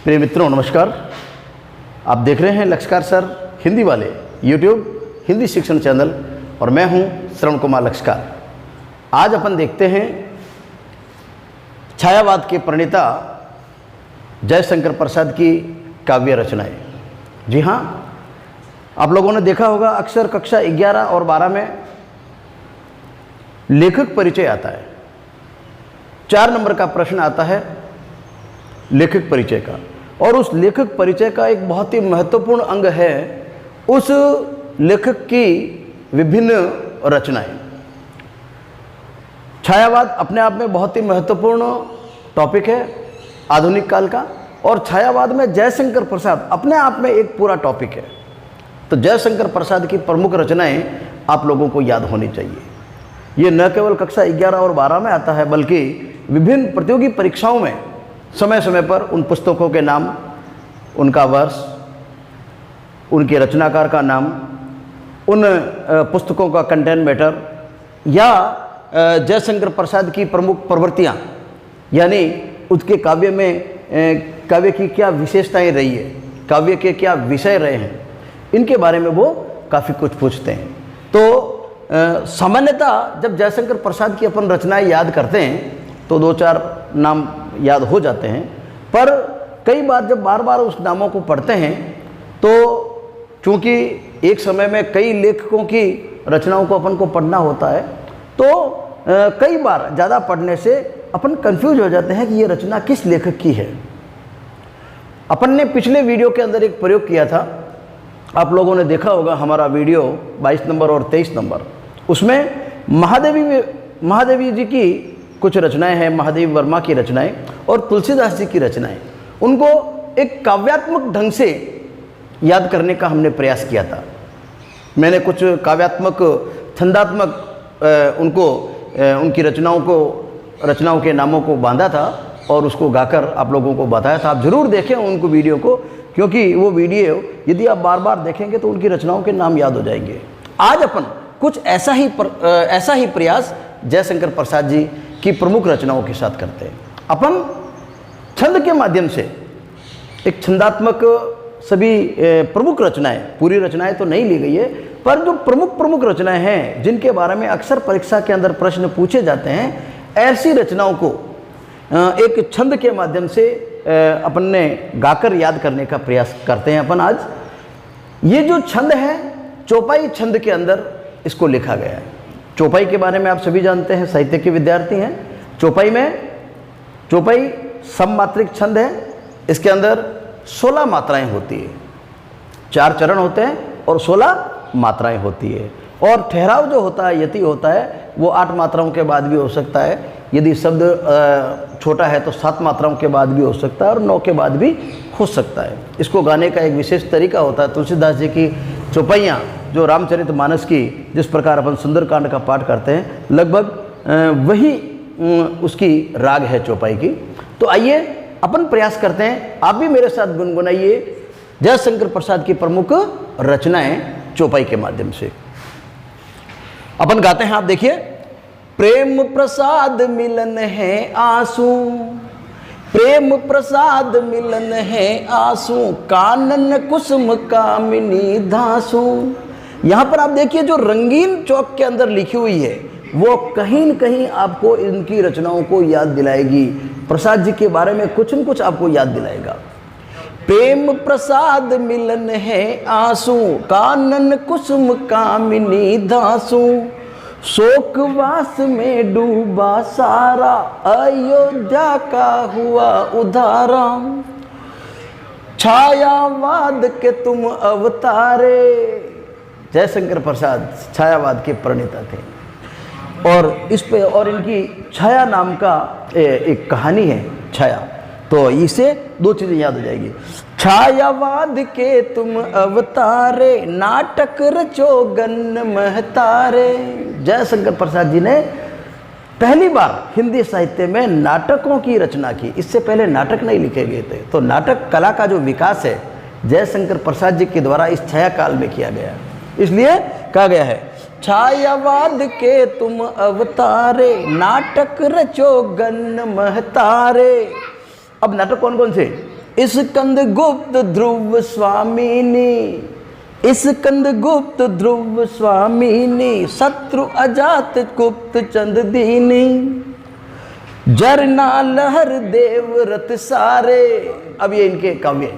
प्रिय मित्रों नमस्कार। आप देख रहे हैं लक्ष्यकार सर हिंदी वाले यूट्यूब हिंदी शिक्षण चैनल और मैं हूं श्रवण कुमार लक्ष्यकार। आज अपन देखते हैं छायावाद के प्रणेता जयशंकर प्रसाद की काव्य रचनाएं। जी हाँ, आप लोगों ने देखा होगा अक्सर कक्षा 11 और 12 में लेखक परिचय आता है। 4 नंबर का प्रश्न आता है लेखक परिचय का, और उस लेखक परिचय का एक बहुत ही महत्वपूर्ण अंग है उस लेखक की विभिन्न रचनाएं। छायावाद अपने आप में बहुत ही महत्वपूर्ण टॉपिक है आधुनिक काल का, और छायावाद में जयशंकर प्रसाद अपने आप में एक पूरा टॉपिक है। तो जयशंकर प्रसाद की प्रमुख रचनाएं आप लोगों को याद होनी चाहिए। ये न केवल कक्षा 11 और 12 में आता है, बल्कि विभिन्न प्रतियोगी परीक्षाओं में समय समय पर उन पुस्तकों के नाम, उनका वर्ष, उनके रचनाकार का नाम, उन पुस्तकों का कंटेंट मैटर या जयशंकर प्रसाद की प्रमुख प्रवृत्तियाँ, यानी उसके काव्य में काव्य की क्या विशेषताएं रही है, काव्य के क्या विषय रहे हैं, इनके बारे में वो काफ़ी कुछ पूछते हैं। तो सामान्यतः जब जयशंकर प्रसाद की अपन रचनाएं याद करते हैं तो 2-4 नाम याद हो जाते हैं, पर कई बार जब बार बार उस नामों को पढ़ते हैं तो चूँकि एक समय में कई लेखकों की रचनाओं को अपन को पढ़ना होता है, तो कई बार ज़्यादा पढ़ने से अपन कंफ्यूज हो जाते हैं कि ये रचना किस लेखक की है। अपन ने पिछले वीडियो के अंदर एक प्रयोग किया था, आप लोगों ने देखा होगा हमारा वीडियो 22 नंबर और 23 नंबर। उसमें महादेवी जी की कुछ रचनाएं हैं, महादेवी वर्मा की रचनाएं और तुलसीदास जी की रचनाएं, उनको एक काव्यात्मक ढंग से याद करने का हमने प्रयास किया था। मैंने कुछ काव्यात्मक छंदात्मक उनकी रचनाओं के नामों को बांधा था और उसको गाकर आप लोगों को बताया था। आप ज़रूर देखें उनको वीडियो को, क्योंकि वो वीडियो यदि आप बार बार देखेंगे तो उनकी रचनाओं के नाम याद हो जाएंगे। आज अपन कुछ ऐसा ही प्रयास जयशंकर प्रसाद जी की प्रमुख रचनाओं के साथ करते हैं। अपन छंद के माध्यम से एक छंदात्मक सभी प्रमुख रचनाएं, पूरी रचनाएं तो नहीं ली गई है, पर जो प्रमुख रचनाएं हैं जिनके बारे में अक्सर परीक्षा के अंदर प्रश्न पूछे जाते हैं, ऐसी रचनाओं को एक छंद के माध्यम से अपन ने गाकर याद करने का प्रयास करते हैं। अपन आज ये जो छंद है चौपाई छंद के अंदर इसको लिखा गया है। चौपाई के बारे में आप सभी जानते हैं, साहित्य के विद्यार्थी हैं। चौपाई सममात्रिक छंद है। इसके अंदर 16 मात्राएं होती है, 4 चरण होते हैं और 16 मात्राएं होती है। और ठहराव जो होता है, यति होता है, वो 8 मात्राओं के बाद भी हो सकता है। यदि शब्द छोटा है तो 7 मात्राओं के बाद भी हो सकता है और 9 के बाद भी हो सकता है। इसको गाने का एक विशेष तरीका होता है। तुलसीदास जी की चौपाइयाँ, जो रामचरितमानस की जिस प्रकार अपन सुंदरकांड का पाठ करते हैं, लगभग वही उसकी राग है चौपाई की। तो आइए अपन प्रयास करते हैं, आप भी मेरे साथ गुनगुनाइए जयशंकर प्रसाद की प्रमुख रचनाएं चौपाई के माध्यम से। अपन गाते हैं, आप देखिए। प्रेम प्रसाद मिलन है आंसू, प्रेम प्रसाद मिलन है आंसू, कानन कुसुम कामिनी धांसू। यहाँ पर आप देखिए जो रंगीन चौक के अंदर लिखी हुई है वो कहीं न कहीं आपको इनकी रचनाओं को याद दिलाएगी। प्रसाद जी के बारे में कुछ न कुछ आपको याद दिलाएगा। प्रेम प्रसाद मिलन है आंसू, कानन कुसुम कामिनी धांसू, शोकवास में डूबा सारा, अयोध्या का हुआ उधारा, छायावाद के तुम अवतारे। जयशंकर प्रसाद छायावाद के प्रणेता थे, और इस पे और इनकी छाया नाम का एक कहानी है, छाया। तो इसे 2 चीज़ें याद हो जाएगी। छायावाद के तुम अवतारे, नाटक रचो गन्न महतारे। जयशंकर प्रसाद जी ने पहली बार हिंदी साहित्य में नाटकों की रचना की। इससे पहले नाटक नहीं लिखे गए थे। तो नाटक कला का जो विकास है जयशंकर प्रसाद जी के द्वारा इस छाया काल में किया गया, इसलिए कहा गया है छायावाद के तुम अवतारे, नाटक रचो गन्न महतारे। अब नाटक कौन कौन से? स्कंद गुप्त ध्रुव स्वामिनी, स्कंद गुप्त ध्रुव स्वामिनी, शत्रु अजात गुप्त चंद दीनी, जरना लहर देव रत सारे। अब ये इनके काव्य,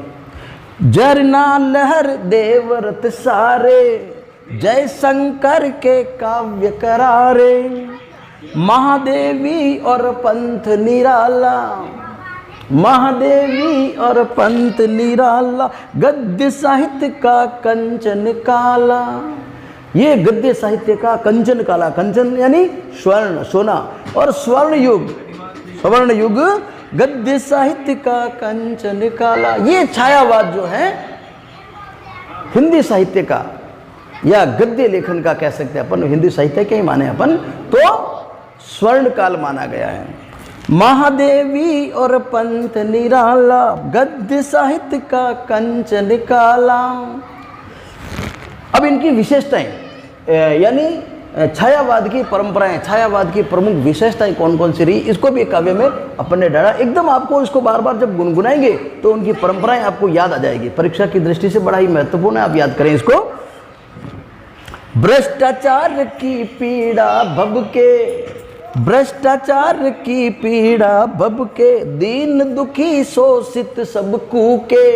जरना लहर देव रत सारे, जय शंकर के काव्य करारे, महादेवी और पंथ निराला, महादेवी और पंथ निराला, गद्य साहित्य का कंचन काला। ये गद्य साहित्य का कंचन काला, कंचन यानी स्वर्ण सोना, और स्वर्ण युग, स्वर्ण युग गद्य साहित्य का कंचन काला। ये छायावाद जो है हिंदी साहित्य का या गद्य लेखन का कह सकते हैं अपन, हिंदी साहित्य के ही माने अपन तो स्वर्ण काल माना गया है। महादेवी और पंथ निराला, गद्य साहित्य का कंचन काला। अब इनकी विशेषताएं यानी छायावाद की परंपराएं, छायावाद की प्रमुख विशेषताएं कौन कौन सी रही, इसको भी काव्य में अपन ने डाला। एकदम आपको इसको बार बार जब गुनगुनाएंगे तो उनकी परंपराएं आपको याद आ जाएगी। परीक्षा की दृष्टि से बड़ा ही महत्वपूर्ण है, आप याद करें इसको। भ्रष्टाचार की पीड़ा भबके, भ्रष्टाचार की पीड़ा भबके, दीन दुखी शोषित सब कूके,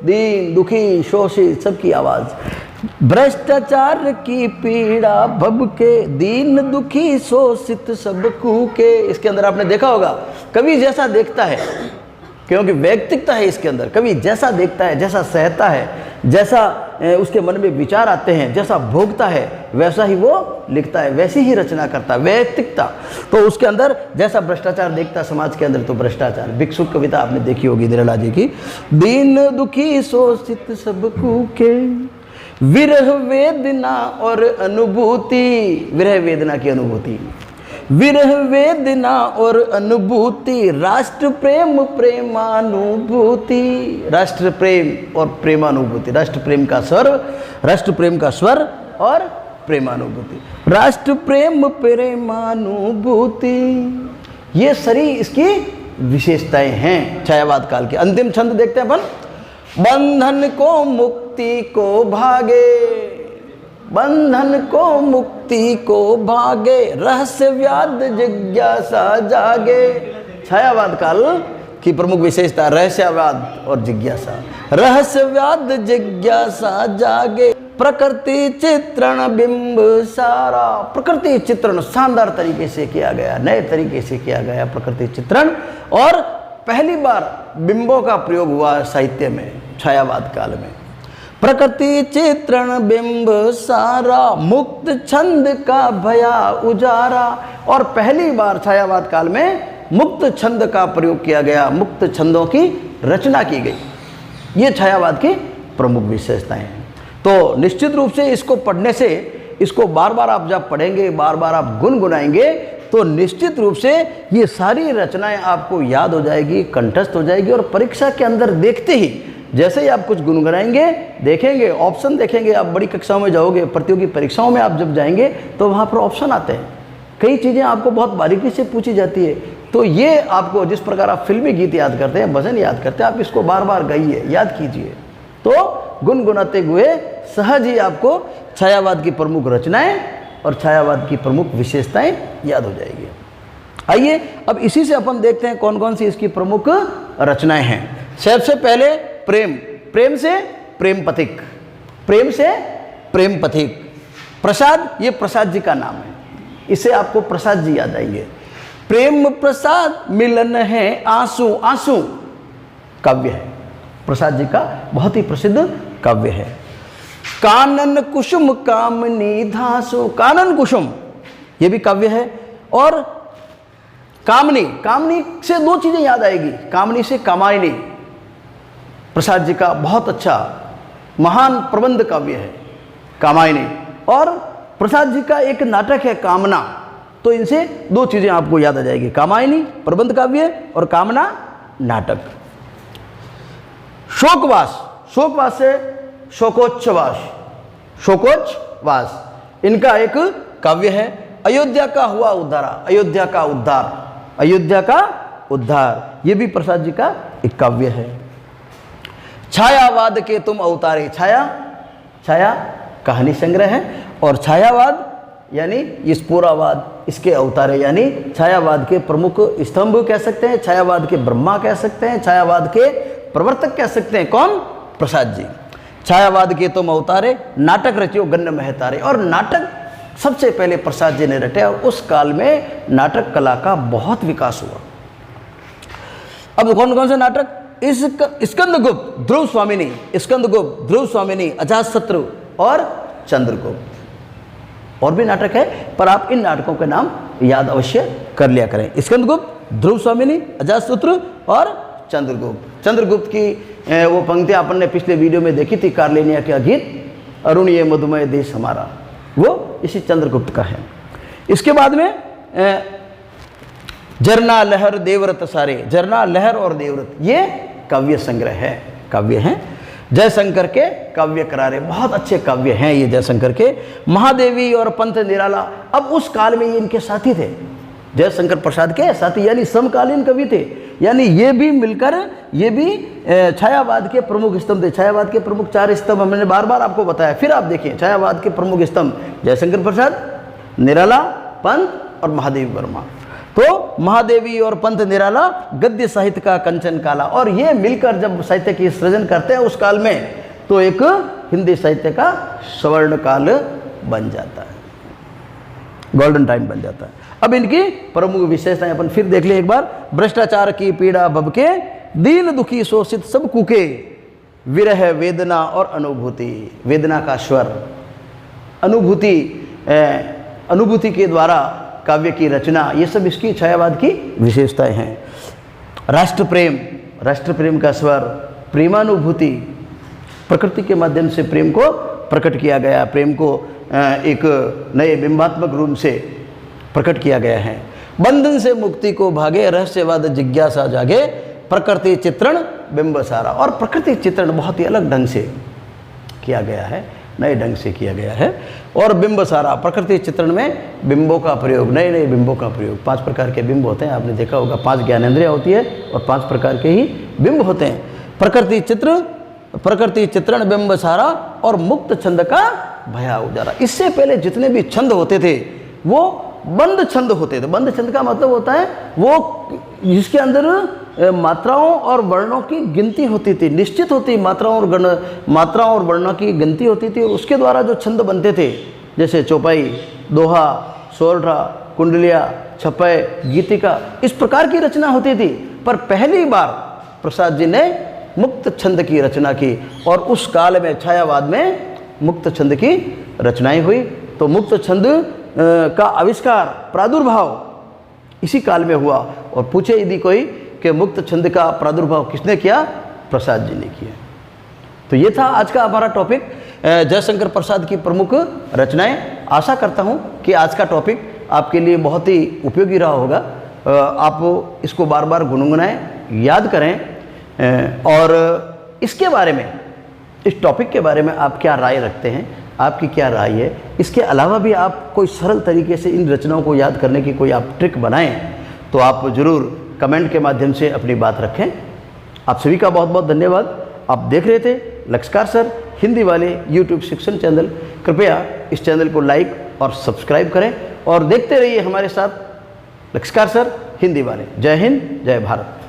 दीन दुखी शोषित सबकी आवाज। भ्रष्टाचार की पीड़ा भबके, दीन दुखी शोषित सब कूके। इसके अंदर आपने देखा होगा कवि जैसा देखता है, क्योंकि वैयक्तिकता है इसके अंदर। कवि जैसा देखता है, जैसा सहता है, जैसा उसके मन में विचार आते हैं, जैसा भोगता है, वैसा ही वो लिखता है, वैसी ही रचना करता है। वैयक्तिकता तो उसके अंदर जैसा भ्रष्टाचार देखता समाज के अंदर, तो भ्रष्टाचार। भिक्षुक कविता आपने देखी होगी दिलला जी की। दीन दुखी शोषित सब कूके, विरह वेदना और अनुभूति, विरह वेदना की अनुभूति, विरह वेदना और अनुभूति, राष्ट्र प्रेम प्रेमानुभूति, राष्ट्र प्रेम और प्रेमानुभूति, राष्ट्र प्रेम का स्वर, राष्ट्र प्रेम का स्वर और प्रेमानुभूति, राष्ट्र प्रेम प्रेमानुभूति। ये सारी इसकी विशेषताएं हैं छायावाद काल के। अंतिम छंद देखते हैं अपन। बंधन को मुक्ति को भागे, बंधन को मुक्ति को भागे, रहस्यवाद जिज्ञासा जागे। छायावाद काल की प्रमुख विशेषता रहस्यवाद और जिज्ञासा। रहस्यवाद जिज्ञासा जागे, प्रकृति चित्रण बिंब सारा। प्रकृति चित्रण शानदार तरीके से किया गया, नए तरीके से किया गया प्रकृति चित्रण। और पहली बार बिंबों का प्रयोग हुआ साहित्य में छायावाद काल में। प्रकृति चित्रण बिंब सारा, मुक्त छंद का भया उजारा। और पहली बार छायावाद काल में मुक्त छंद का प्रयोग किया गया, मुक्त छंदों की रचना की गई। ये छायावाद की प्रमुख विशेषताएं हैं। तो निश्चित रूप से इसको पढ़ने से, इसको बार बार आप जब पढ़ेंगे, बार बार आप गुनगुनाएंगे, तो निश्चित रूप से ये सारी रचनाएं आपको याद हो जाएगी, कंठस्थ हो जाएगी। और परीक्षा के अंदर देखते ही जैसे ही आप कुछ गुनगुनाएंगे, देखेंगे, ऑप्शन देखेंगे, आप बड़ी कक्षाओं में जाओगे, प्रतियोगी परीक्षाओं में आप जब जाएंगे तो वहाँ पर ऑप्शन आते हैं। कई चीज़ें आपको बहुत बारीकी से पूछी जाती है। तो ये आपको जिस प्रकार आप फिल्मी गीत याद करते हैं, भजन याद करते हैं, आप इसको बार बार गाइए, याद कीजिए, तो गुनगुनाते हुए सहज ही आपको छायावाद की प्रमुख रचनाएं और छायावाद की प्रमुख विशेषताएं याद हो जाएगी। आइए अब इसी से अपन देखते हैं कौन कौन सी इसकी प्रमुख रचनाएं हैं। सबसे पहले प्रेम, प्रेम से प्रेम पथिक, प्रेम से प्रेम पथिक। प्रसाद, ये प्रसाद जी का नाम है, इससे आपको प्रसाद जी याद आएंगे। प्रेम प्रसाद मिलन है आंसू, आंसू काव्य है, प्रसाद जी का बहुत ही प्रसिद्ध काव्य है। कानन कुसुम कामनी धासु, कानन कुसुम ये भी काव्य है। और कामनी, कामनी से दो चीजें याद आएगी, कामनी से कामायनी। प्रसाद जी का बहुत अच्छा महान प्रबंध काव्य है कामायनी। और प्रसाद जी का एक नाटक है कामना। तो इनसे दो चीजें आपको याद आ जाएगी, कामायनी प्रबंध काव्य और कामना नाटक। शोकवास, शोकवास से शोकोच्छवास, शोकोच्छवास इनका एक काव्य है। अयोध्या का हुआ उद्धार, अयोध्या का उद्धार, अयोध्या का उद्धार, ये भी प्रसाद जी का एक काव्य है। छायावाद के तुम अवतारे। छाया, छाया कहानी संग्रह है, और छायावाद यानी ये स्फुरावाद, इसके अवतारे यानी छायावाद के प्रमुख स्तंभ कह सकते हैं, छायावाद के ब्रह्मा कह सकते हैं, छायावाद के प्रवर्तक कह सकते हैं। कौन? प्रसाद जी। छायावाद के तुम अवतारे, नाटक रचियो गण्य महतारे। और नाटक सबसे पहले प्रसाद जी ने रटे, और उस काल में नाटक कला का बहुत विकास हुआ। अब कौन कौन से नाटक? स्कंदगुप्त, ध्रुव स्वामिनी, स्कंदगुप्त, ध्रुव स्वामिनी, अजातशत्रु और चंद्रगुप्त। और भी नाटक है, पर आप इन नाटकों के नाम याद अवश्य कर लिया करें। स्कंदगुप्त, ध्रुव स्वामिनी, अजातशत्रु और चंद्रगुप्त। चंद्रगुप्त की वो पंक्तियां अपन ने पिछले वीडियो में देखी थी, कार्लेनिया का गीत, अरुण ये मधुमय देश हमारा, वो इसी चंद्रगुप्त का है। इसके बाद में झरना लहर देवव्रत सारे, झरना लहर और देवव्रत ये काव्य संग्रह है, काव्य हैं। जयशंकर के काव्य करारे, बहुत अच्छे काव्य हैं ये जयशंकर के। महादेवी और पंथ निराला, अब उस काल में ये इनके साथी थे, जयशंकर प्रसाद के साथी, यानी समकालीन कवि थे, यानी ये भी मिलकर ये भी छायावाद के प्रमुख स्तंभ थे। छायावाद के प्रमुख 4 स्तंभ हमने बार बार आपको बताया, फिर आप देखिए छायावाद के प्रमुख स्तंभ जयशंकर प्रसाद, निराला, पंत और महादेवी वर्मा। तो महादेवी और पंत निराला गद्य साहित्य का कंचन काला, और ये मिलकर जब साहित्य की सृजन करते हैं उस काल में, तो एक हिंदी साहित्य का स्वर्ण काल बन जाता है, गोल्डन टाइम बन जाता है। अब इनकी प्रमुख विशेषताएं अपन फिर देख ले एक बार। भ्रष्टाचार की पीड़ा भबके, दीन दुखी शोषित सब कुके, विरह वेदना और अनुभूति, वेदना का स्वर, अनुभूति, अनुभूति के द्वारा काव्य की रचना, ये सब इसकी छायावाद की विशेषताएं हैं। राष्ट्र प्रेम, राष्ट्र प्रेम का स्वर, प्रेमानुभूति, प्रकृति के माध्यम से प्रेम को प्रकट किया गया, प्रेम को एक नए बिंबात्मक रूप से प्रकट किया गया है। बंधन से मुक्ति को भागे, रहस्यवाद जिज्ञासा जागे, प्रकृति चित्रण बिंब सारा। और प्रकृति चित्रण बहुत ही अलग ढंग से किया गया है, नए ढंग से किया गया है। और बिंब सारा, प्रकृति चित्रण में बिंबों का प्रयोग, नए नए बिंबों का प्रयोग। 5 प्रकार के बिंब होते हैं, आपने देखा होगा, 5 ज्ञानेंद्रियाँ होती है और 5 प्रकार के ही बिंब होते हैं। प्रकृति चित्र, प्रकृति चित्रण बिंब सारा और मुक्त छंद का भया उजारा। इससे पहले जितने भी छंद होते थे वो बंद छंद होते थे। बंद छंद का मतलब होता है वो जिसके अंदर मात्राओं और वर्णों की गिनती होती थी, निश्चित होती मात्राओं और वर्णों की गिनती होती थी, और उसके द्वारा जो छंद बनते थे, जैसे चौपाई, दोहा, सोरठा, कुंडलिया, छपय, गीतिका, इस प्रकार की रचना होती थी। पर पहली बार प्रसाद जी ने मुक्त छंद की रचना की, और उस काल में छायावाद में मुक्त छंद की रचनाएं हुई। तो मुक्त छंद का आविष्कार, प्रादुर्भाव इसी काल में हुआ। और पूछे यदि कोई कि मुक्त छंद का प्रादुर्भाव किसने किया? प्रसाद जी ने किया। तो ये था आज का हमारा टॉपिक, जयशंकर प्रसाद की प्रमुख रचनाएं। आशा करता हूँ कि आज का टॉपिक आपके लिए बहुत ही उपयोगी रहा होगा। आप इसको बार बार गुनगुनाएं, याद करें, और इसके बारे में, इस टॉपिक के बारे में आप क्या राय रखते हैं, आपकी क्या राय है। इसके अलावा भी आप कोई सरल तरीके से इन रचनाओं को याद करने की कोई आप ट्रिक बनाएं तो आप ज़रूर कमेंट के माध्यम से अपनी बात रखें। आप सभी का बहुत बहुत धन्यवाद। आप देख रहे थे लक्ष्यकार सर हिंदी वाले यूट्यूब शिक्षण चैनल। कृपया इस चैनल को लाइक और सब्सक्राइब करें और देखते रहिए हमारे साथ लक्ष्यकार सर हिंदी वाले। जय हिंद, जय भारत।